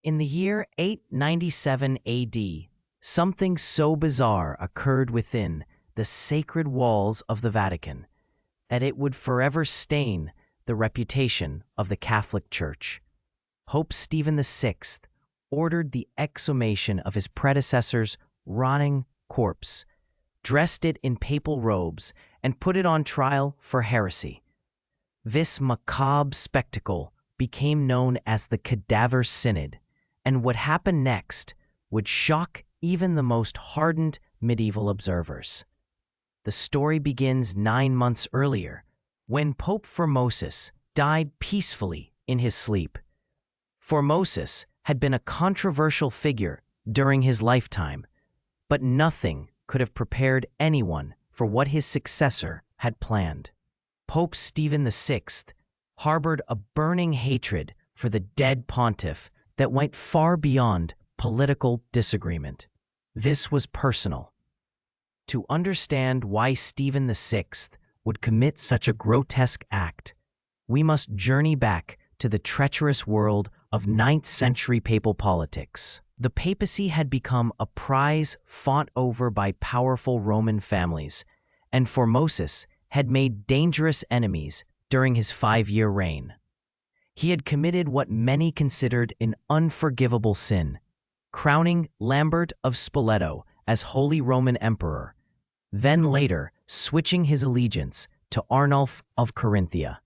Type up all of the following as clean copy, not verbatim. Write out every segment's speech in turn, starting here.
In the year 897 AD, something so bizarre occurred within the sacred walls of the Vatican that it would forever stain the reputation of the Catholic Church. Pope Stephen VI ordered the exhumation of his predecessor's rotting corpse, dressed it in papal robes, and put it on trial for heresy. This macabre spectacle became known as the Cadaver Synod, and what happened next would shock even the most hardened medieval observers. The story begins 9 months earlier, when Pope Formosus died peacefully in his sleep. Formosus had been a controversial figure during his lifetime, but nothing could have prepared anyone for what his successor had planned. Pope Stephen VI harbored a burning hatred for the dead pontiff that went far beyond political disagreement. This was personal. To understand why Stephen VI would commit such a grotesque act, we must journey back to the treacherous world of 9th century papal politics. The papacy had become a prize fought over by powerful Roman families, and Formosus had made dangerous enemies during his 5-year reign. He had committed what many considered an unforgivable sin, crowning Lambert of Spoleto as Holy Roman Emperor, then later switching his allegiance to Arnulf of Carinthia.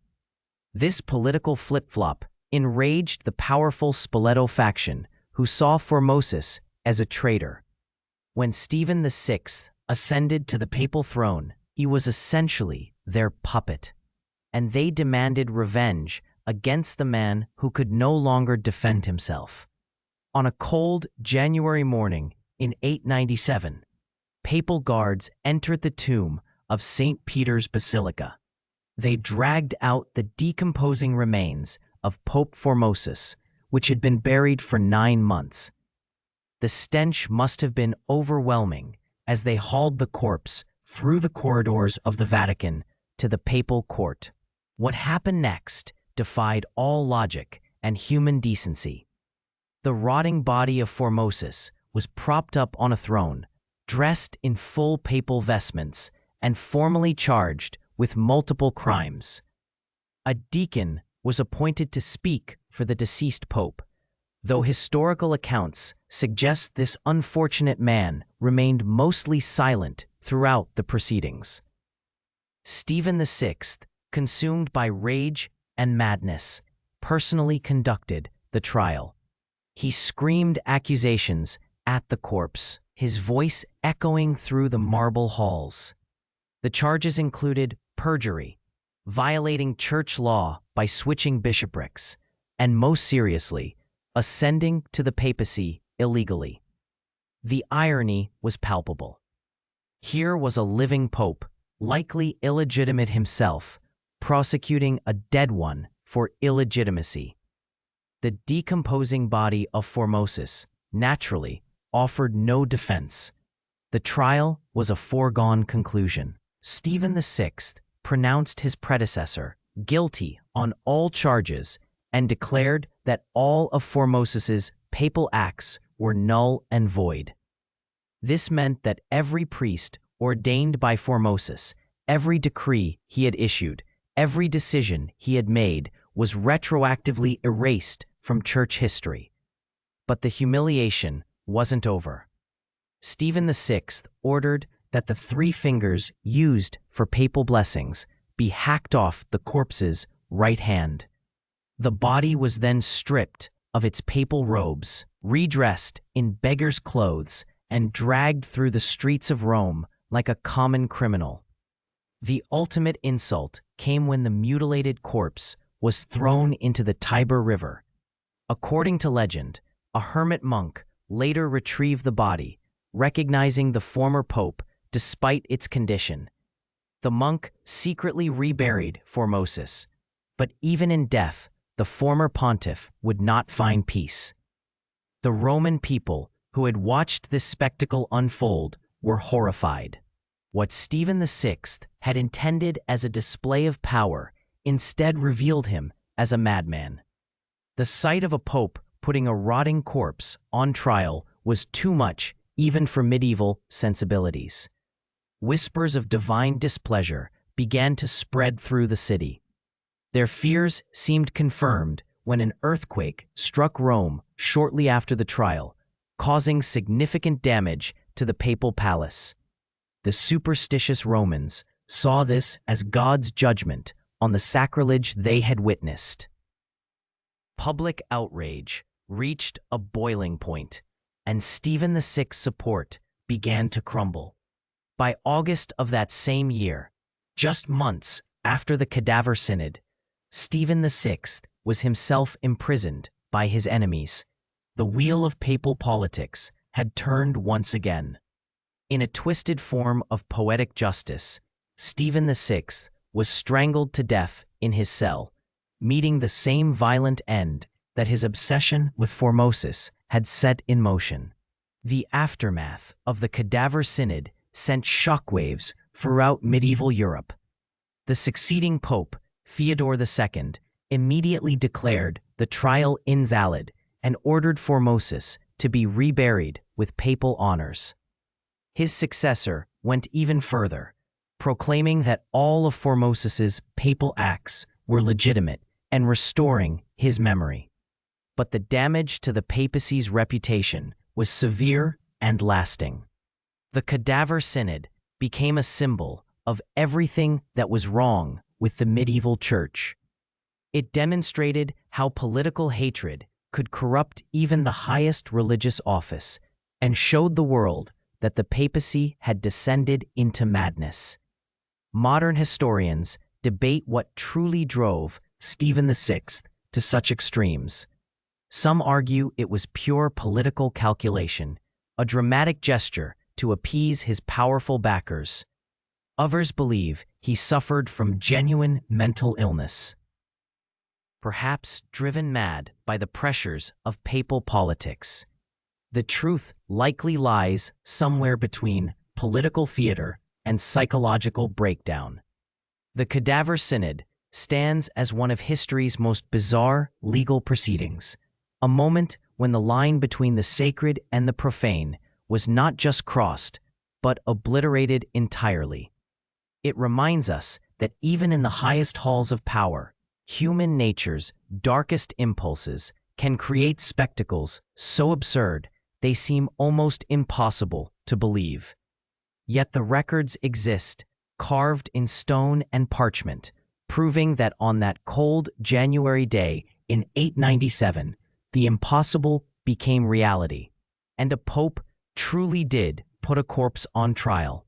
This political flip-flop enraged the powerful Spoleto faction, who saw Formosus as a traitor. When Stephen VI ascended to the papal throne, he was essentially their puppet, and they demanded revenge against the man who could no longer defend himself. On a cold January morning in 897, papal guards entered the tomb of St. Peter's Basilica. They dragged out the decomposing remains of Pope Formosus, which had been buried for 9 months. The stench must have been overwhelming as they hauled the corpse through the corridors of the Vatican to the papal court. What happened next defied all logic and human decency. The rotting body of Formosus was propped up on a throne, dressed in full papal vestments, and formally charged with multiple crimes. A deacon was appointed to speak for the deceased pope, though historical accounts suggest this unfortunate man remained mostly silent throughout the proceedings. Stephen VI, consumed by rage and madness, personally conducted the trial. He screamed accusations at the corpse, his voice echoing through the marble halls. The charges included perjury, violating church law by switching bishoprics, and most seriously, ascending to the papacy illegally. The irony was palpable. Here was a living pope, likely illegitimate himself, prosecuting a dead one for illegitimacy. The decomposing body of Formosus, naturally, offered no defense. The trial was a foregone conclusion. Stephen VI pronounced his predecessor guilty on all charges and declared that all of Formosus's papal acts were null and void. This meant that every priest ordained by Formosus, every decree he had issued, every decision he had made was retroactively erased from church history. But the humiliation wasn't over. Stephen VI ordered that the 3 fingers used for papal blessings be hacked off the corpse's right hand. The body was then stripped of its papal robes, redressed in beggar's clothes, and dragged through the streets of Rome like a common criminal. The ultimate insult came when the mutilated corpse was thrown into the Tiber River. According to legend, a hermit monk later retrieved the body, recognizing the former pope despite its condition. The monk secretly reburied Formosus, but even in death, the former pontiff would not find peace. The Roman people who had watched this spectacle unfold were horrified. What Stephen VI had intended as a display of power instead revealed him as a madman. The sight of a pope putting a rotting corpse on trial was too much even for medieval sensibilities. Whispers of divine displeasure began to spread through the city. Their fears seemed confirmed when an earthquake struck Rome shortly after the trial, causing significant damage to the papal palace. The superstitious Romans saw this as God's judgment on the sacrilege they had witnessed. Public outrage reached a boiling point, and Stephen VI's support began to crumble. By August of that same year, just months after the Cadaver Synod, Stephen VI was himself imprisoned by his enemies. The wheel of papal politics had turned once again. In a twisted form of poetic justice, Stephen VI was strangled to death in his cell, meeting the same violent end that his obsession with Formosus had set in motion. The aftermath of the Cadaver Synod sent shockwaves throughout medieval Europe. The succeeding Pope, Theodore II, immediately declared the trial invalid and ordered Formosus to be reburied with papal honors. His successor went even further, proclaiming that all of Formosus's papal acts were legitimate and restoring his memory. But the damage to the papacy's reputation was severe and lasting. The Cadaver Synod became a symbol of everything that was wrong with the medieval church. It demonstrated how political hatred could corrupt even the highest religious office, and showed the world that the papacy had descended into madness. Modern historians debate what truly drove Stephen VI to such extremes. Some argue it was pure political calculation, a dramatic gesture to appease his powerful backers. Others believe he suffered from genuine mental illness, perhaps driven mad by the pressures of papal politics. The truth likely lies somewhere between political theater and psychological breakdown. The Cadaver Synod stands as one of history's most bizarre legal proceedings, a moment when the line between the sacred and the profane was not just crossed, but obliterated entirely. It reminds us that even in the highest halls of power, human nature's darkest impulses can create spectacles so absurd they seem almost impossible to believe. Yet the records exist, carved in stone and parchment, proving that on that cold January day in 897, the impossible became reality, and a pope truly did put a corpse on trial.